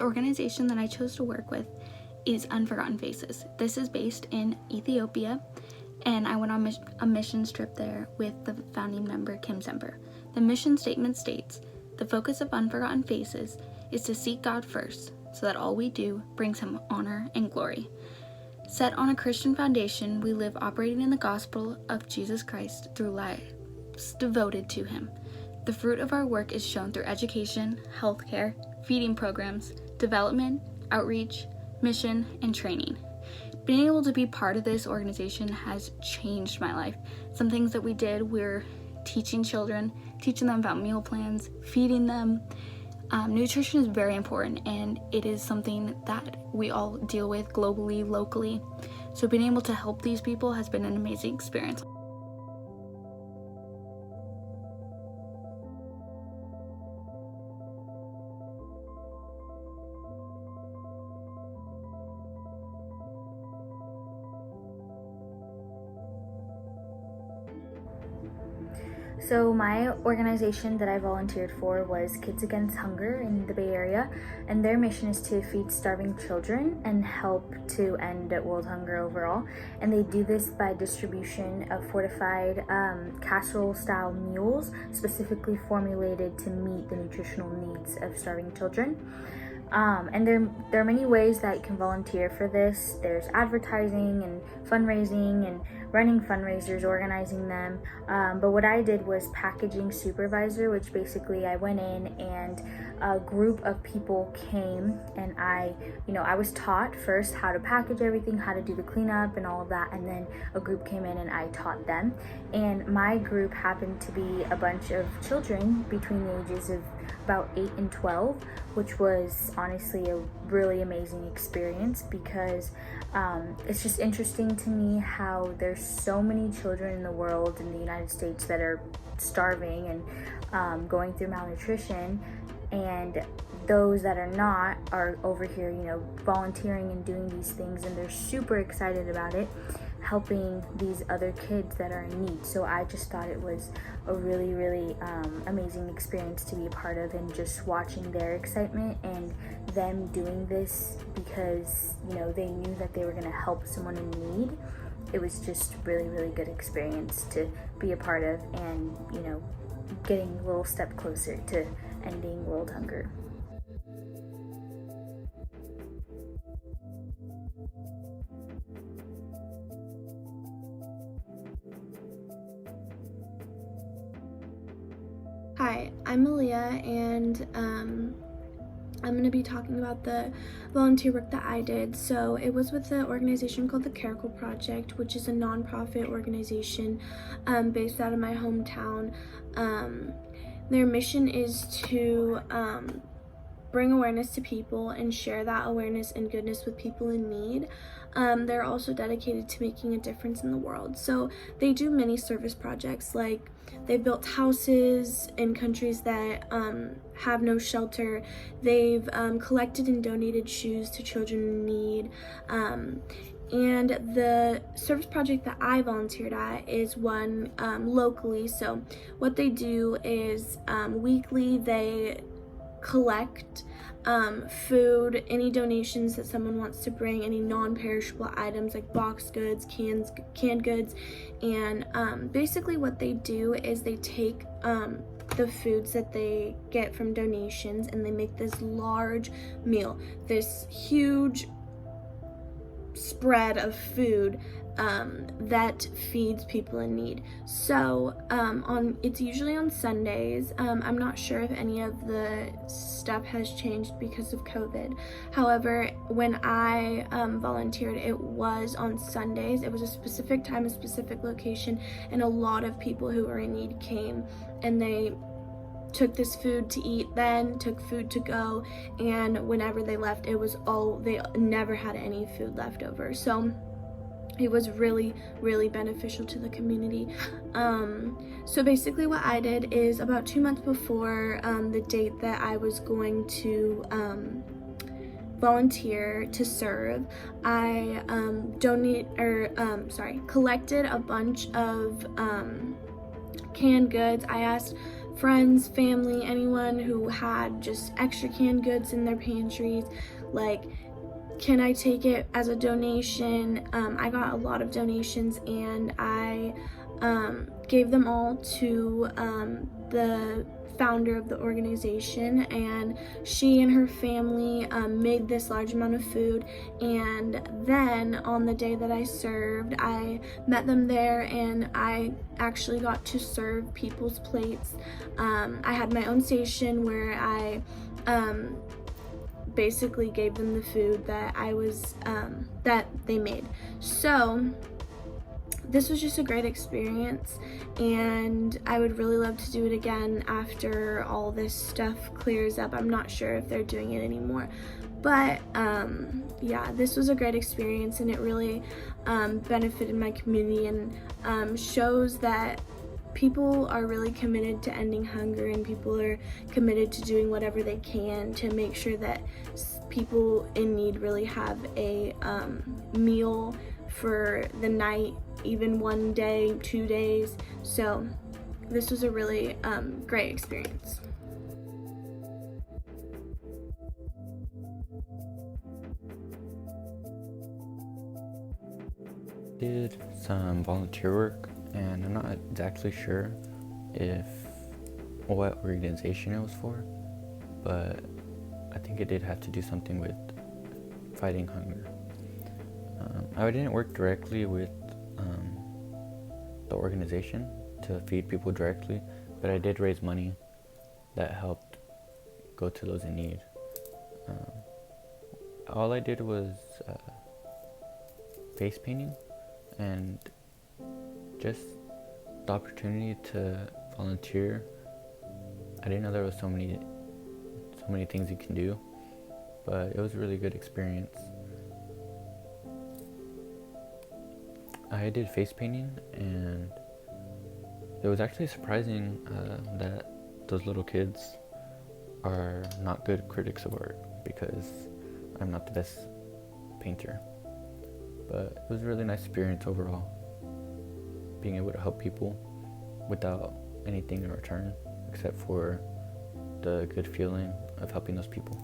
The organization that I chose to work with is Unforgotten Faces. This is based in Ethiopia, and I went on a missions trip there with the founding member, Kim Semper. The mission statement states, "The focus of Unforgotten Faces is to seek God first, so that all we do brings Him honor and glory. Set on a Christian foundation, we live operating in the gospel of Jesus Christ through lives devoted to Him. The fruit of our work is shown through education, healthcare, feeding programs, development, outreach, mission, and training." Being able to be part of this organization has changed my life. Some things that we did, we're teaching children, teaching them about meal plans, feeding them. Nutrition is very important, and it is something that we all deal with globally, locally. So being able to help these people has been an amazing experience. So my organization that I volunteered for was Kids Against Hunger in the Bay Area, and their mission is to feed starving children and help to end world hunger overall. And they do this by distribution of fortified casserole-style meals specifically formulated to meet the nutritional needs of starving children. And there are many ways that you can volunteer for this. There's advertising and fundraising and running fundraisers, organizing them. But what I did was packaging supervisor, which basically I went in and a group of people came, and I was taught first how to package everything, how to do the cleanup and all of that, and then a group came in and I taught them. And my group happened to be a bunch of children between the ages of about 8 and 12, which was honestly a really amazing experience because it's just interesting to me how there's so many children in the world, in the United States, that are starving and going through malnutrition, and those that are not are over here, volunteering and doing these things, and they're super excited about it, helping these other kids that are in need. So I just thought it was a really, really amazing experience to be a part of, and just watching their excitement and them doing this because, they knew that they were going to help someone in need. It was just really, really good experience to be a part of, and, getting a little step closer to ending world hunger. Hi, I'm Aaliyah, and I'm going to be talking about the volunteer work that I did. So it was with an organization called the Caracal Project, which is a nonprofit organization based out of my hometown. Their mission is to bring awareness to people and share that awareness and goodness with people in need. They're also dedicated to making a difference in the world. So they do many service projects, like they've built houses in countries that have no shelter. They've collected and donated shoes to children in need. And the service project that I volunteered at is one locally. So what they do is weekly they collect food, any donations that someone wants to bring, any non-perishable items like boxed goods, canned goods, and basically what they do is they take the foods that they get from donations and they make this large meal, this huge spread of food that feeds people in need. So it's usually on Sundays. I'm not sure if any of the stuff has changed because of COVID. However, when I volunteered, it was on Sundays. It was a specific time, a specific location, and a lot of people who were in need came, and they took this food to eat, then took food to go, and whenever they left, they never had any food left over. So it was really, really beneficial to the community. So basically what I did is about 2 months before the date that I was going to volunteer to serve, I collected a bunch of canned goods. I asked friends, family, anyone who had just extra canned goods in their pantries, like, can I take it as a donation? I got a lot of donations, and I gave them all to the founder of the organization, and she and her family made this large amount of food. And then on the day that I served, I met them there, and I actually got to serve people's plates. I had my own station where I basically gave them the food that that they made. So this was just a great experience, and I would really love to do it again after all this stuff clears up. I'm not sure if they're doing it anymore, but yeah, this was a great experience, and it really benefited my community, and shows that people are really committed to ending hunger, and people are committed to doing whatever they can to make sure that people in need really have a meal for the night, even one day, 2 days. So this was a really great experience. Did some volunteer work, and I'm not exactly sure what organization it was for, but I think it did have to do something with fighting hunger. I didn't work directly with the organization to feed people directly, but I did raise money that helped go to those in need. All I did was face painting, and just the opportunity to volunteer. I didn't know there was so many things you can do, but it was a really good experience. I did face painting, and it was actually surprising that those little kids are not good critics of art, because I'm not the best painter. But it was a really nice experience overall, being able to help people without anything in return except for the good feeling of helping those people.